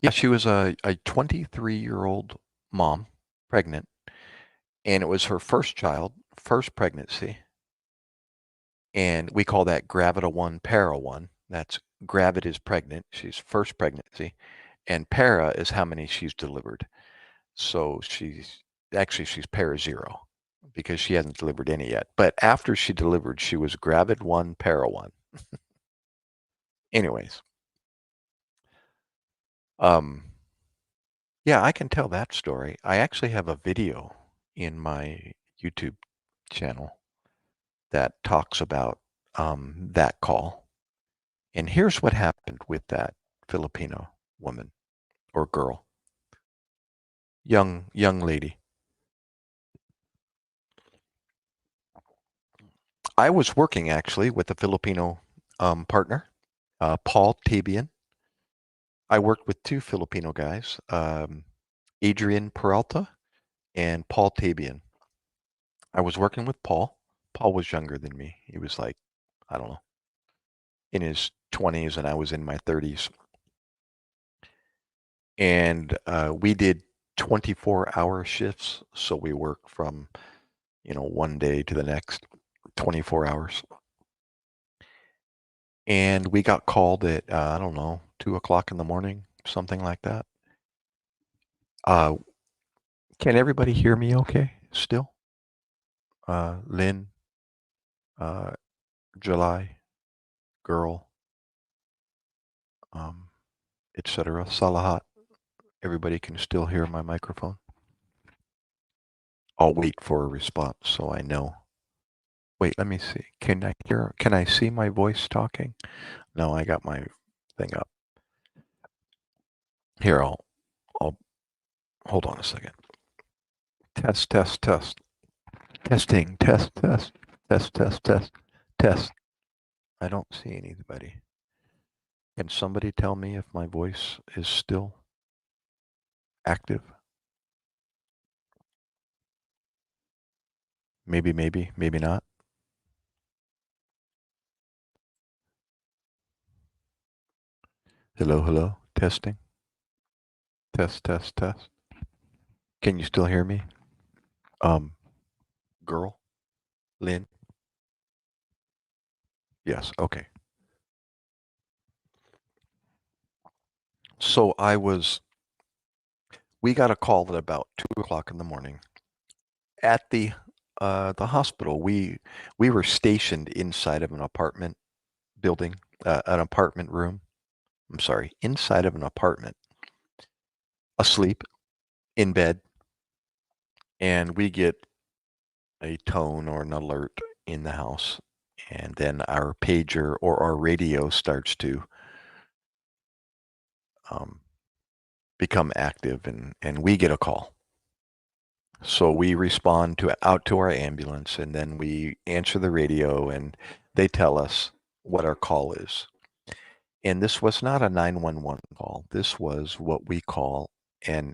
Yeah, she was a 23-year-old mom, pregnant, and it was her first child, first pregnancy. And we call that Gravida 1, Para 1. That's Gravid is pregnant. She's first pregnancy. And Para is how many she's delivered. So she's Para 0 because she hasn't delivered any yet. But after she delivered, she was Gravid 1, Para 1. Anyways, um, yeah, I can tell that story. I actually have a video in my YouTube channel that talks about that call. And here's what happened with that Filipino woman or girl, young lady. I was working actually with a Filipino partner, Paul Tabian. I worked with two Filipino guys, Adrian Peralta and Paul Tabian. I was working with Paul. Paul was younger than me. He was like, I don't know, in his 20s, and I was in my 30s. And we did 24-hour shifts, so we worked from one day to the next, 24 hours. And we got called at I don't know, 2 o'clock in the morning, something like that. Uh, can everybody hear me okay still? Lynn, uh, July, girl, um, etc. Salahat. Everybody can still hear my microphone. I'll wait for a response so I know. Wait, let me see. Can I see my voice talking? No, I got my thing up. Here, I'll hold on a second. Test, test, test. Testing, test, test, test, test, test, test. I don't see anybody. Can somebody tell me if my voice is still active? Maybe, maybe not. Hello, hello. Testing. Test, test, test. Can you still hear me? Um, girl? Lynn? Yes, okay. So we got a call at about 2 o'clock in the morning at the hospital. We were stationed inside of an apartment building, an apartment room. I'm sorry, inside of an apartment, asleep in bed, and we get a tone or an alert in the house, and then our pager or our radio starts to um, become active, and we get a call. So we respond out to our ambulance, and then we answer the radio, and they tell us what our call is. And this was not a 911 call. This was what we call an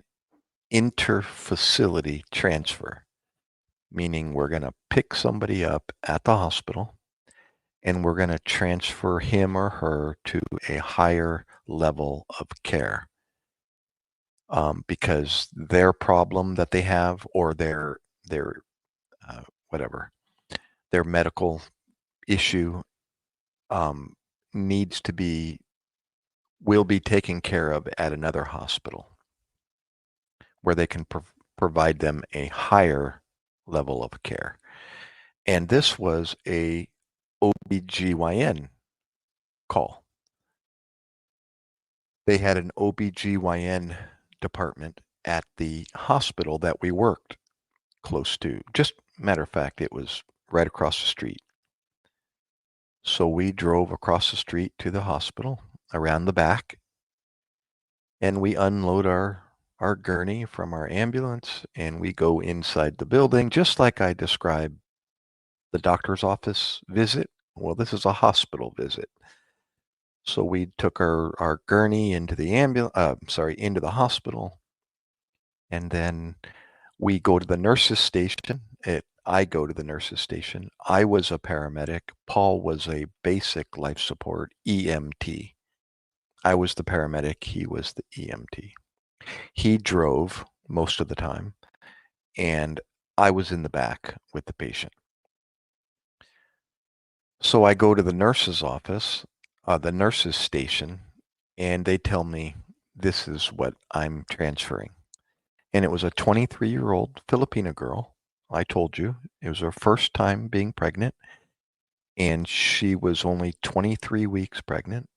interfacility transfer, meaning we're going to pick somebody up at the hospital and we're going to transfer him or her to a higher level of care, because their problem that they have or their whatever their medical issue um, needs to be will be taken care of at another hospital where they can provide them a higher level of care. And this was a OBGYN call. They had an OBGYN department at the hospital that we worked close to. Just matter of fact, it was right across the street. So we drove across the street to the hospital around the back, and we unload our gurney from our ambulance, and we go inside the building, just like I described the doctor's office visit. Well, this is a hospital visit. So we took our gurney into the into the hospital, and then we go to the nurse's station. I go to the nurse's station. I was a paramedic. Paul was a basic life support EMT. I was the paramedic. He was the EMT. He drove most of the time, and I was in the back with the patient. So I go to the nurse's office, the nurse's station, and they tell me this is what I'm transferring. And it was a 23-year-old Filipina girl. I told you it was her first time being pregnant, and she was only 23 weeks pregnant.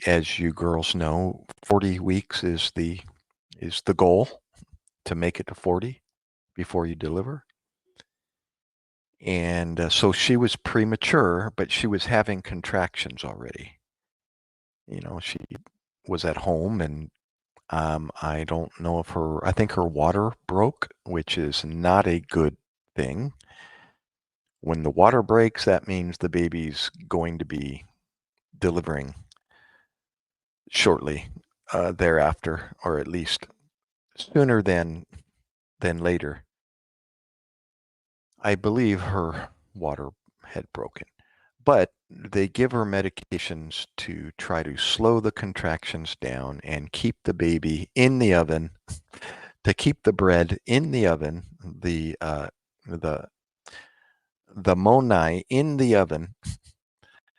As you girls know, 40 weeks is the goal, to make it to 40 before you deliver. And so she was premature, but she was having contractions already. She was at home, and I don't know if I think her water broke, which is not a good thing. When the water breaks, that means the baby's going to be delivering shortly thereafter, or at least sooner than later. I believe her water had broken, but they give her medications to try to slow the contractions down and keep the baby in the oven, to keep the bread in the oven, the monai in the oven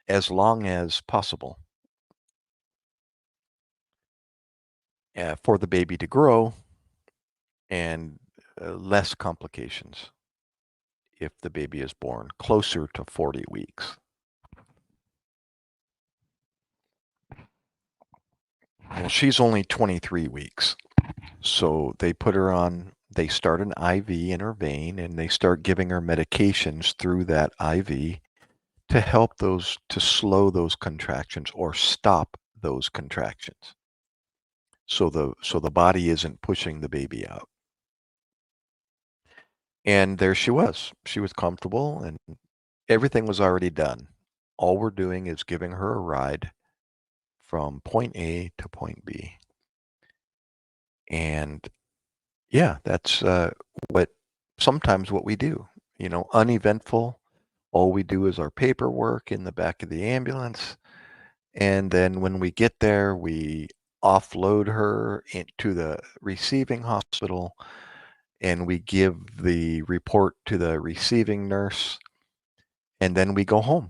as long as possible, for the baby to grow, and less complications if the baby is born closer to 40 weeks. Well, she's only 23 weeks. So they start an IV in her vein, and they start giving her medications through that IV to help to slow those contractions or stop those contractions. So the body isn't pushing the baby out. And there she was. She was comfortable, and everything was already done. All we're doing is giving her a ride from point A to point B. And yeah, that's sometimes what we do. Uneventful. All we do is our paperwork in the back of the ambulance. And then when we get there, we offload her into the receiving hospital, and we give the report to the receiving nurse, and then we go home.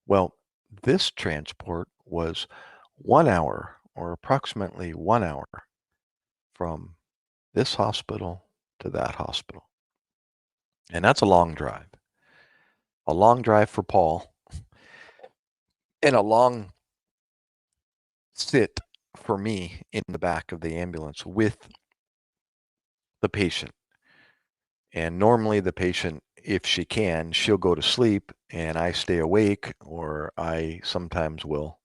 Well, this transport was 1 hour, or approximately 1 hour, from this hospital to that hospital. And that's a long drive. A long drive for Paul, and a long sit for me in the back of the ambulance with the patient. And normally the patient, if she can, she'll go to sleep, and I stay awake, or I sometimes will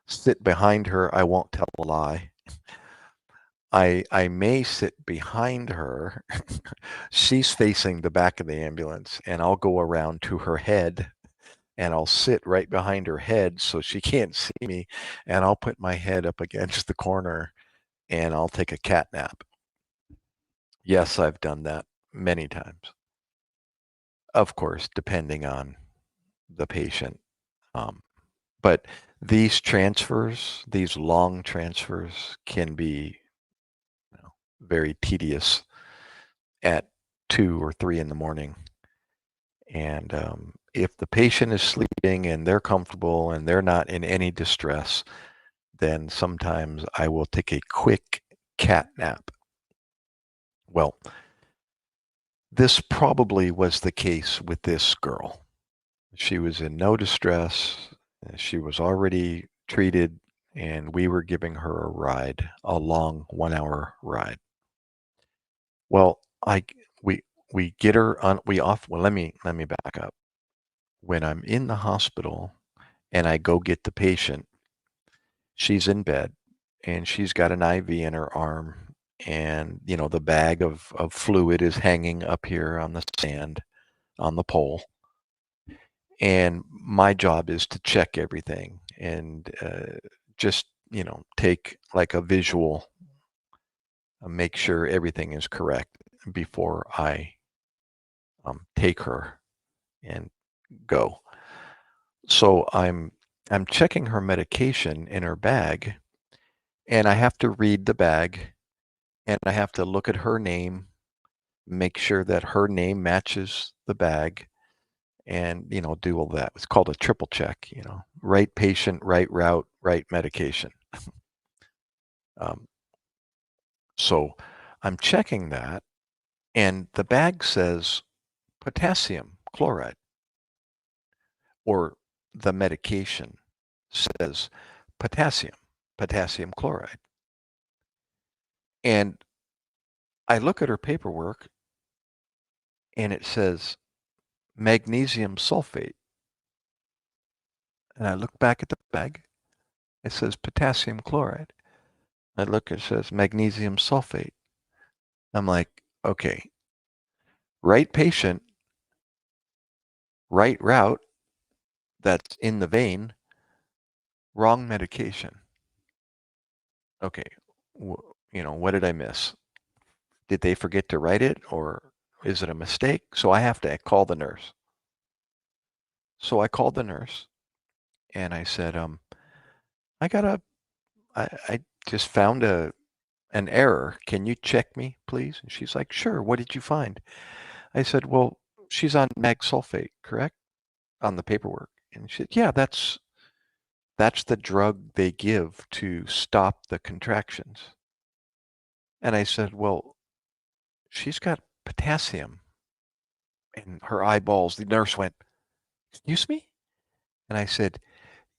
sit behind her. I won't tell a lie. I may sit behind her. She's facing the back of the ambulance, and I'll go around to her head, and I'll sit right behind her head so she can't see me, and I'll put my head up against the corner, and I'll take a cat nap. Yes, I've done that many times. Of course, depending on the patient. But these transfers, these long transfers, can be very tedious at 2 or 3 in the morning. And if the patient is sleeping and they're comfortable and they're not in any distress, then sometimes I will take a quick cat nap. Well, this probably was the case with this girl. She was in no distress. She was already treated, and we were giving her a ride, a long 1 hour ride. Well, we get her on, well, let me back up. When I'm in the hospital and I go get the patient, she's in bed, and she's got an IV in her arm, and the bag of fluid is hanging up here on the stand, on the pole. And my job is to check everything, and just take like a visual, make sure everything is correct before I take her and go. So I'm I'm checking her medication in her bag, and I have to read the bag, and I have to look at her name, make sure that her name matches the bag, and do all that. It's called a triple check. Right patient, right route, right medication. Um, so I'm checking that, and the bag says potassium chloride, or the medication says potassium chloride. And I look at her paperwork, and it says magnesium sulfate. And I look back at the bag, it says potassium chloride. I look, it says magnesium sulfate. I'm like, okay, right patient, right route, that's in the vein, wrong medication. Okay, what did I miss? Did they forget to write it, or is it a mistake? So I have to call the nurse. So I called the nurse, and I said, I got I just found an error. Can you check me, please? And she's like, sure. What did you find? I said, well, she's on mag sulfate, correct? On the paperwork. And she said, yeah, that's the drug they give to stop the contractions. And I said, well, she's got potassium in her eyeballs. The nurse went, excuse me? And I said,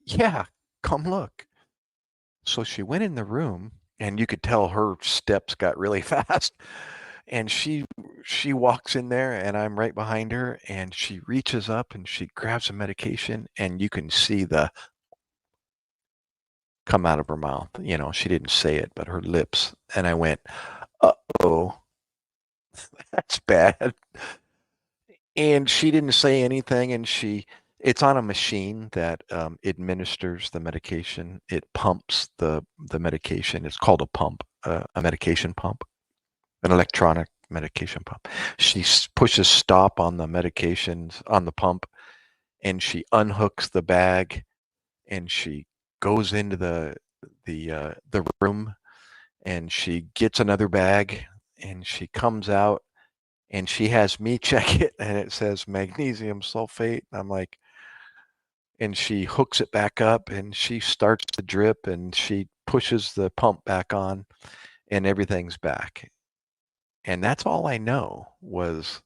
yeah, come look. So she went in the room, and you could tell her steps got really fast. And she walks in there, and I'm right behind her, and she reaches up and she grabs a medication, and you can see the come out of her mouth. She didn't say it, but her lips. And I went, uh-oh, that's bad. And she didn't say anything, and it's on a machine that administers the medication. It pumps the medication. It's called a pump, a medication pump, an electronic medication pump. She pushes stop on the medications on the pump, and she unhooks the bag, and she goes into the room, and she gets another bag, and she comes out, and she has me check it, and it says magnesium sulfate. I'm like, and she hooks it back up, and she starts to drip, and she pushes the pump back on, and everything's back. And that's all I know was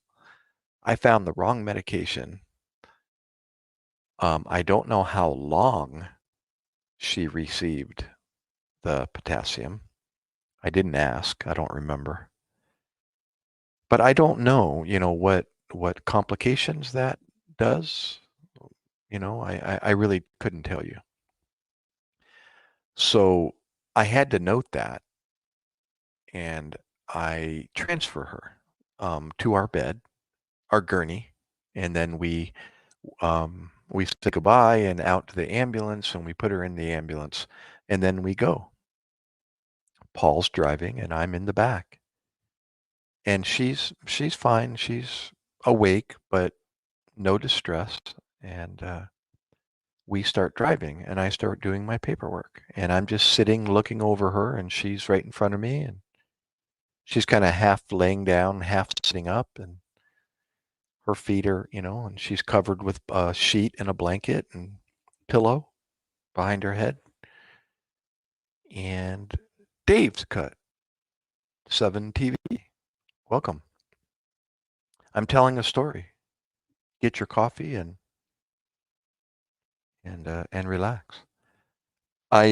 I found the wrong medication. I don't know how long she received the potassium. I didn't ask. I don't remember. But I don't know, what complications that does. I really couldn't tell you. So I had to note that, and I transfer her to our bed, our gurney, and then we say goodbye and out to the ambulance, and we put her in the ambulance, and then we go. Paul's driving, and I'm in the back, and she's fine. She's awake, but no distress, and we start driving, and I start doing my paperwork, and I'm just sitting looking over her, and she's right in front of me, and she's kind of half laying down, half sitting up, and her feet are, and she's covered with a sheet and a blanket and pillow behind her head. And Dave's cut. 7 TV. Welcome. I'm telling a story. Get your coffee and relax. I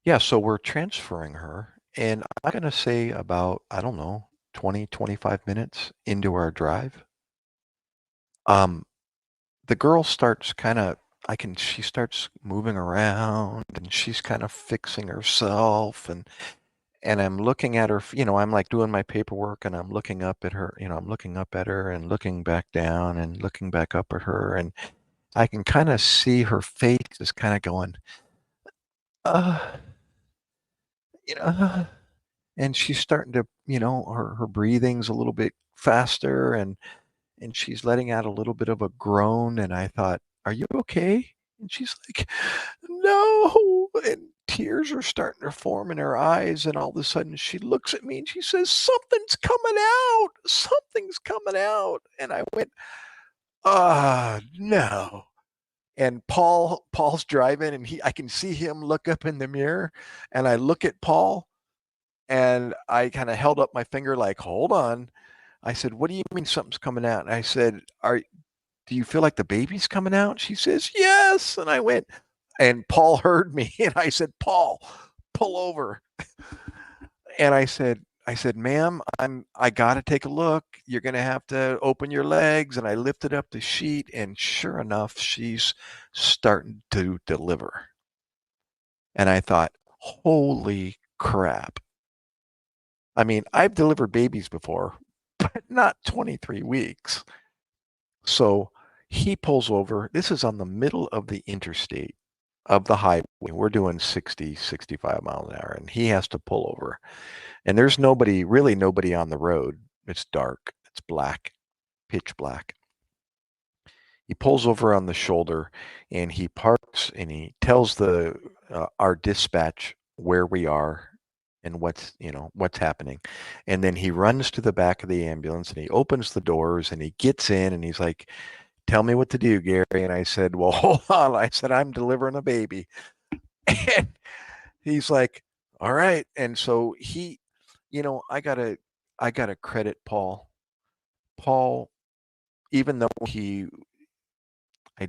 Yeah, so we're transferring her, and I'm gonna say about, I don't know, 20, 25 minutes into our drive. Um, the girl starts she starts moving around, and she's kind of fixing herself, and I'm looking at her, I'm like doing my paperwork, and I'm looking up at her, I'm looking up at her and looking back down and looking back up at her, and I can kind of see her face is kind of going, uh, you know, and she's starting to, her breathing's a little bit faster, and she's letting out a little bit of a groan, and I thought, are you okay? And she's like, no. And tears are starting to form in her eyes. And all of a sudden she looks at me and she says, something's coming out. Something's coming out. And I went, no. And Paul's driving and I can see him look up in the mirror, and I look at Paul and I kind of held up my finger like, hold on. I said, what do you mean something's coming out? And I said, do you feel like the baby's coming out? She says, yes. And I went, and Paul heard me and I said, Paul, pull over. And I said, ma'am, I gotta take a look. You're gonna have to open your legs. And I lifted up the sheet, and sure enough, she's starting to deliver. And I thought, holy crap. I mean, I've delivered babies before, but not 23 weeks. So he pulls over. This is on the middle of the interstate, of the highway. We're doing 60, 65 miles an hour, and he has to pull over. And there's really nobody on the road. It's dark. It's black, pitch black. He pulls over on the shoulder, and he parks, and he tells our dispatch where we are and what's happening. And then he runs to the back of the ambulance, and he opens the doors, and he gets in, and he's like, tell me what to do, Gary. And I said, well, hold on. I said, I'm delivering a baby. And he's like, all right. And so I gotta credit Paul. Paul, even though I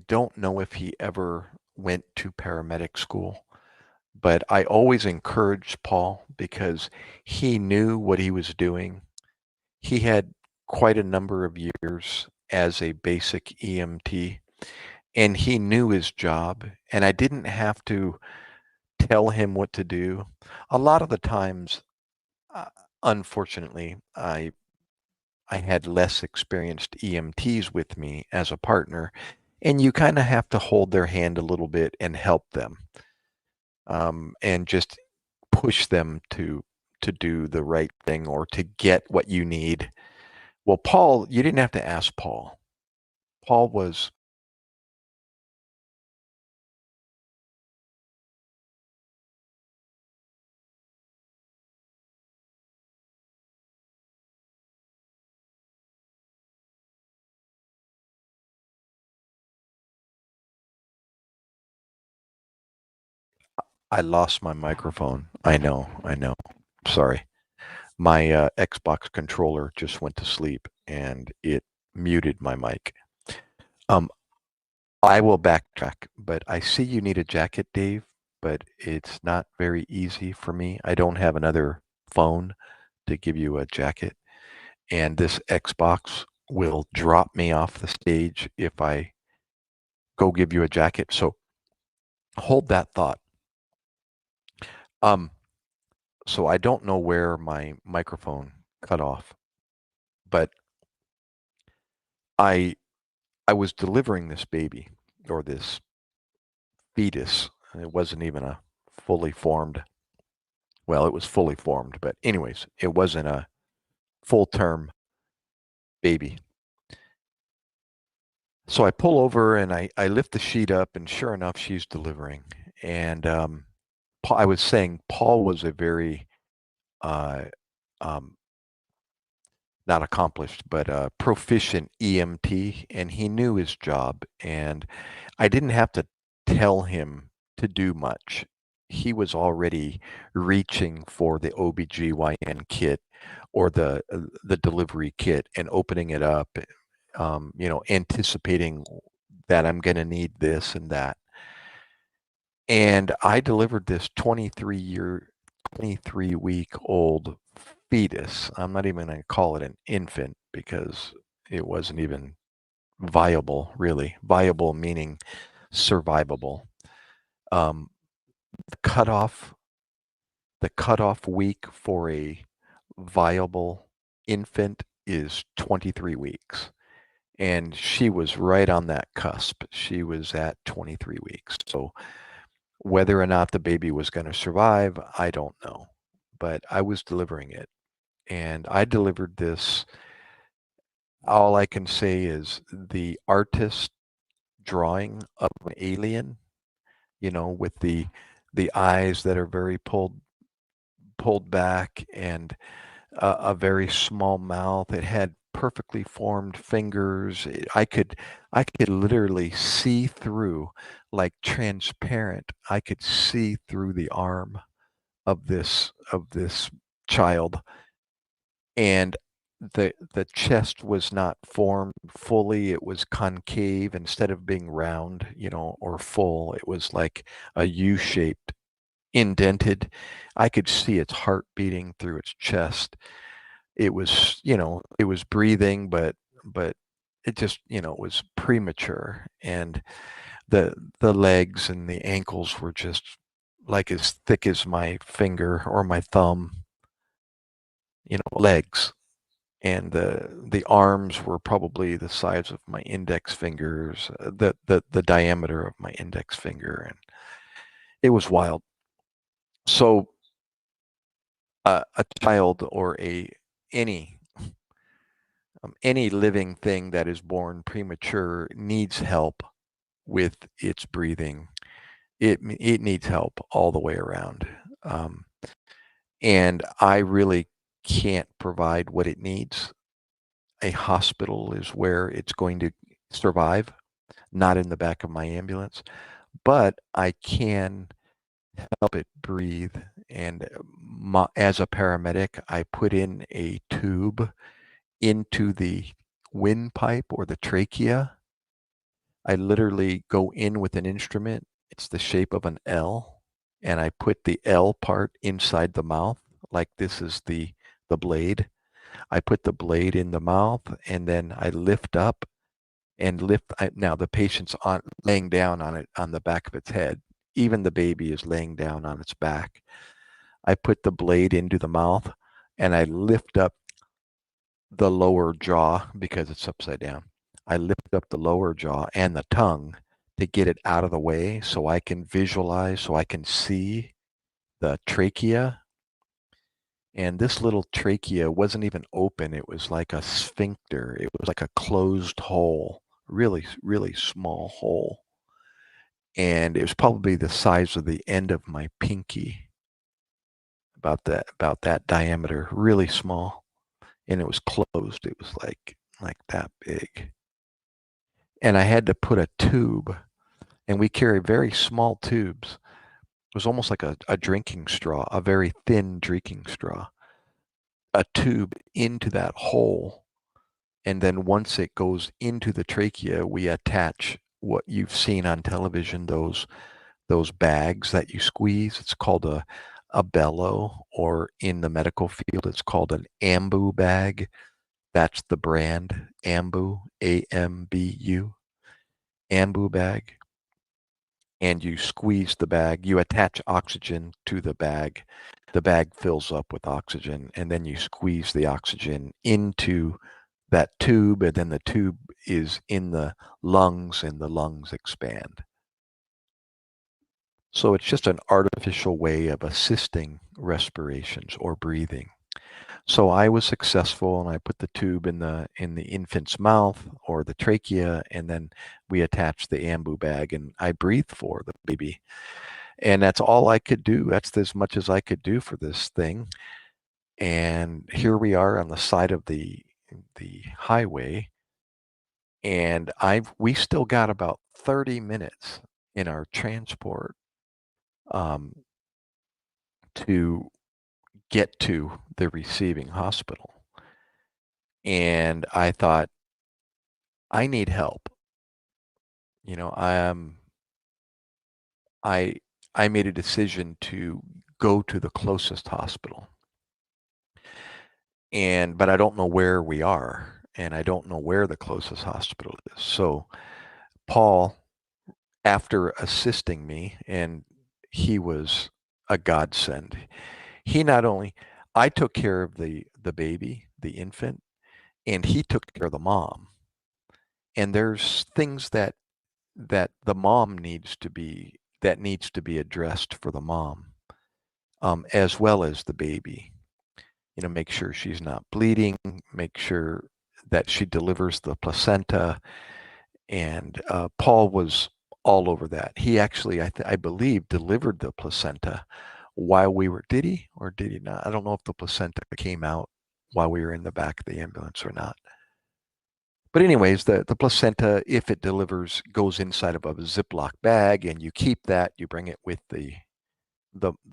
don't know if he ever went to paramedic school, but I always encouraged Paul because he knew what he was doing. He had quite a number of years as a basic EMT, and he knew his job, and I didn't have to tell him what to do. A lot of the times, uh, unfortunately, I had less experienced EMTs with me as a partner, and you kind of have to hold their hand a little bit and help them, and just push them to do the right thing or to get what you need. Well, Paul, you didn't have to ask Paul. Paul was. I lost my microphone. I know. I know. Sorry. My Xbox controller just went to sleep and it muted my mic. Um, I will backtrack, but I see you need a jacket, Dave, but it's not very easy for me. I don't have another phone to give you a jacket, and this Xbox will drop me off the stage if I go give you a jacket. So hold that thought. Um, so I don't know where my microphone cut off, but I I was delivering this baby or this fetus. It wasn't even a fully formed, well, it was fully formed, but anyways, it wasn't a full term baby. So I pull over and I lift the sheet up, and sure enough, she's delivering. And I was saying Paul was a very, uh, um, not accomplished, but proficient EMT, and he knew his job. And I didn't have to tell him to do much. He was already reaching for the OBGYN kit or the delivery kit and opening it up, anticipating that I'm going to need this and that. And I delivered this 23-week old fetus. I'm not even going to call it an infant because it wasn't even viable, really. Viable meaning survivable. Um, the cutoff, the cutoff week for a viable infant is 23 weeks. And she was right on that cusp. She was at 23 weeks. So whether or not the baby was going to survive, I don't know. But I was delivering it. And I delivered this. All I can say is the artist drawing of an alien, with the eyes that are very pulled back, and a very small mouth. It had perfectly formed fingers. I could literally see through, like transparent. I could see through the arm of this child, and the chest was not formed fully. It was concave instead of being round, or full. It was like a U-shaped, indented. I could see its heart beating through its chest. It was breathing, but it just, it was premature, and the legs and the ankles were just like as thick as my finger or my thumb, legs. And the arms were probably the size of my index fingers, the diameter of my index finger, and it was wild. So a child or any living thing that is born premature needs help with its breathing. It needs help all the way around, um, and I really can't provide what it needs. A hospital is where it's going to survive, not in the back of my ambulance, but I can help it breathe. And as a paramedic, I put in a tube into the windpipe or the trachea. I literally go in with an instrument. It's the shape of an L, and I put the L part inside the mouth, like this is the blade. I put the blade in the mouth, and then I lift up and now the patient's on laying down on it, on the back of its head. Even the baby is laying down on its back. I put the blade into the mouth, and I lift up the lower jaw because it's upside down. I lift up the lower jaw and the tongue to get it out of the way so I can visualize, so I can see the trachea. And this little trachea wasn't even open. It was like a sphincter. It was like a closed hole, really, really small hole. And it was probably the size of the end of my pinky, about that diameter, really small. And it was closed. It was like that big. And I had to put a tube, and we carry very small tubes. It was almost like a drinking straw, a very thin drinking straw, a tube into that hole. And then once it goes into the trachea, we attach what you've seen on television, those bags that you squeeze. It's called a bellow, or in the medical field, it's called an ambu bag. That's the brand, ambu, AMBU, ambu bag. And you squeeze the bag, you attach oxygen to the bag. The bag fills up with oxygen, and then you squeeze the oxygen into that tube, and then the tube is in the lungs, and the lungs expand. So it's just an artificial way of assisting respirations or breathing. So I was successful, and I put the tube in the infant's mouth or the trachea, and then we attached the ambu bag, and I breathed for the baby. And that's all I could do. That's as much as I could do for this thing. And here we are on the side of the highway, and we still got about 30 minutes in our transport, um, to get to the receiving hospital. And I thought, I need help. You know, I I made a decision to go to the closest hospital. But I don't know where we are, and I don't know where the closest hospital is. So Paul, after assisting me, and he was a godsend. He not only I took care of the baby, the infant, and he took care of the mom. And there's things that the mom needs to be addressed for the mom, as well as the baby. Make sure she's not bleeding, make sure that she delivers the placenta, And Paul was all over that. He actually, I believe, delivered the placenta while we were, did he or did he not? I don't know if the placenta came out while we were in the back of the ambulance or not. But anyways, the placenta, if it delivers, goes inside of a Ziploc bag, and you keep that. You bring it with the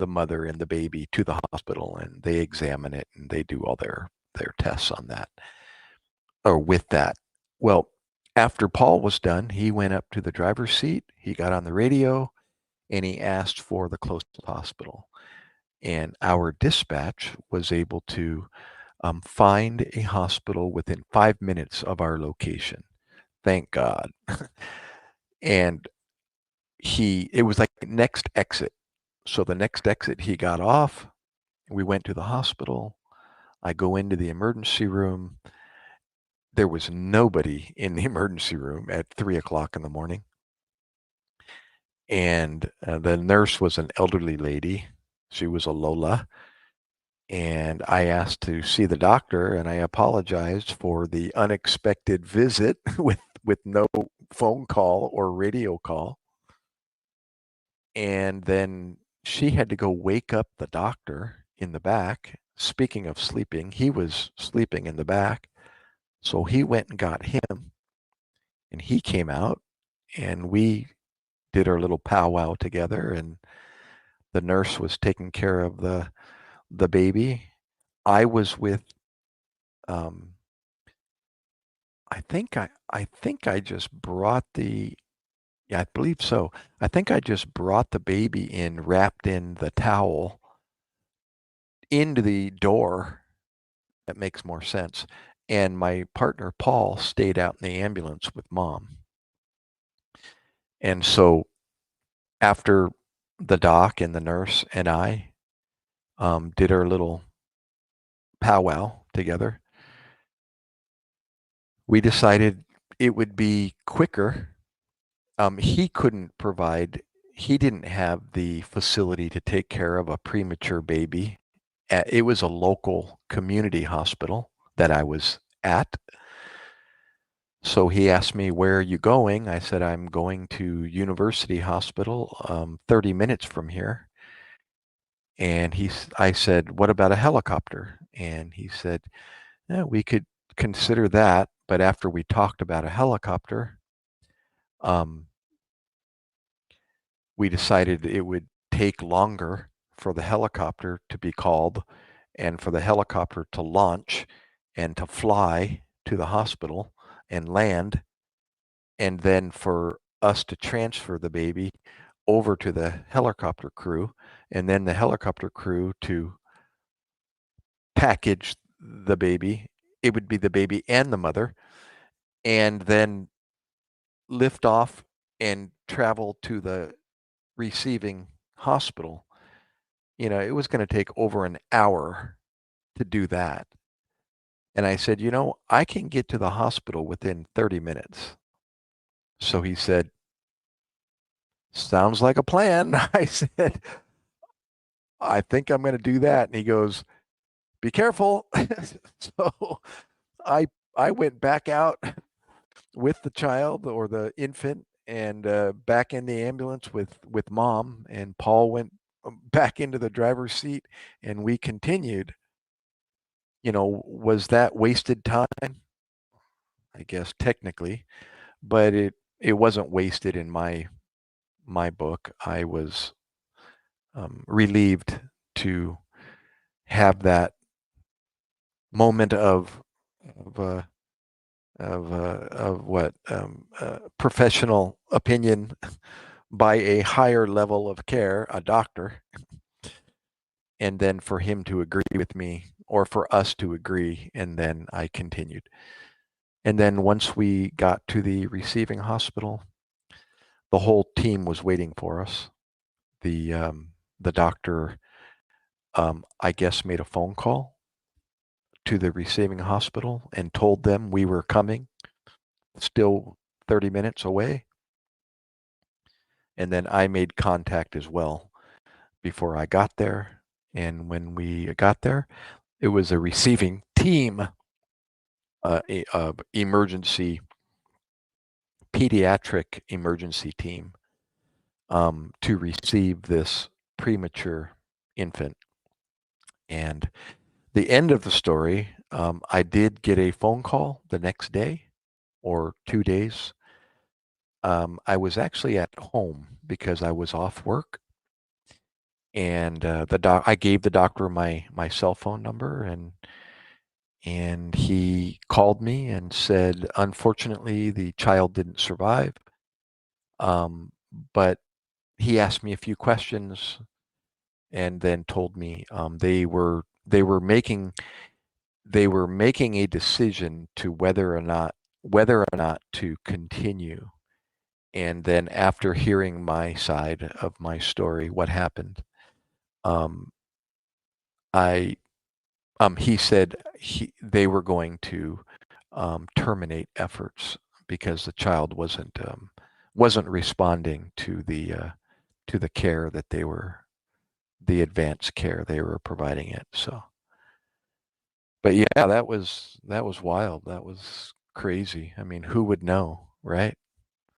mother and the baby to the hospital, and they examine it and they do all their tests on that or with that. Well, after Paul was done, he went up to the driver's seat. He got on the radio and he asked for the closest hospital. And our dispatch was able to find a hospital within 5 minutes of our location. Thank God. And it was like next exit. So the next exit, he got off. We went to the hospital. I go into the emergency room. There was nobody in the emergency room at 3 o'clock in the morning. And the nurse was an elderly lady. She was a Lola. And I asked to see the doctor, and I apologized for the unexpected visit with no phone call or radio call. And then she had to go wake up the doctor in the back. Speaking of sleeping, he was sleeping in the back. So he went and got him, and he came out, and we did our little powwow together, and the nurse was taking care of the baby. I was with um, I think I just brought the yeah, I believe so. I think I just brought the baby in, wrapped in the towel into the door. That makes more sense. And my partner Paul stayed out in the ambulance with mom. And so after the doc and the nurse and I did our little powwow together, we decided it would be quicker. He couldn't provide, he didn't have the facility to take care of a premature baby. It was a local community hospital that I was at. So he asked me, where are you going? I said, I'm going to University Hospital, 30 minutes from here. And I said, what about a helicopter? And he said, yeah, we could consider that. But after we talked about a helicopter, um, we decided it would take longer for the helicopter to be called and for the helicopter to launch and to fly to the hospital and land, and then for us to transfer the baby over to the helicopter crew, and then the helicopter crew to package the baby. It would be the baby and the mother, and then lift off and travel to the receiving hospital. It was going to take over an hour to do that. And I said, I can get to the hospital within 30 minutes. So he said, sounds like a plan. I said, I think I'm going to do that. And he goes, be careful. So I I went back out with the child or the infant and back in the ambulance with mom, and Paul went back into the driver's seat, and we continued. Was that wasted time? I guess technically, but it wasn't wasted in my book. I was relieved to have that moment of what professional opinion by a higher level of care, a doctor, and then for him to agree with me or for us to agree, and then I continued. And then once we got to the receiving hospital, the whole team was waiting for us. The doctor, I guess, made a phone call to the receiving hospital and told them we were coming, still 30 minutes away. And then I made contact as well before I got there. And when we got there, it was a receiving team, emergency pediatric emergency team to receive this premature infant. And the end of the story, I did get a phone call the next day or 2 days. I was actually at home because I was off work, and I gave the doctor my cell phone number, and he called me and said, unfortunately, the child didn't survive. But he asked me a few questions and then told me they were making a decision to whether or not to continue. And then after hearing my side of my story, what happened, um, I he said they were going to terminate efforts because the child wasn't responding to the care that the advanced care they were providing it. So, but yeah, that was wild. That was crazy. I mean, who would know, right?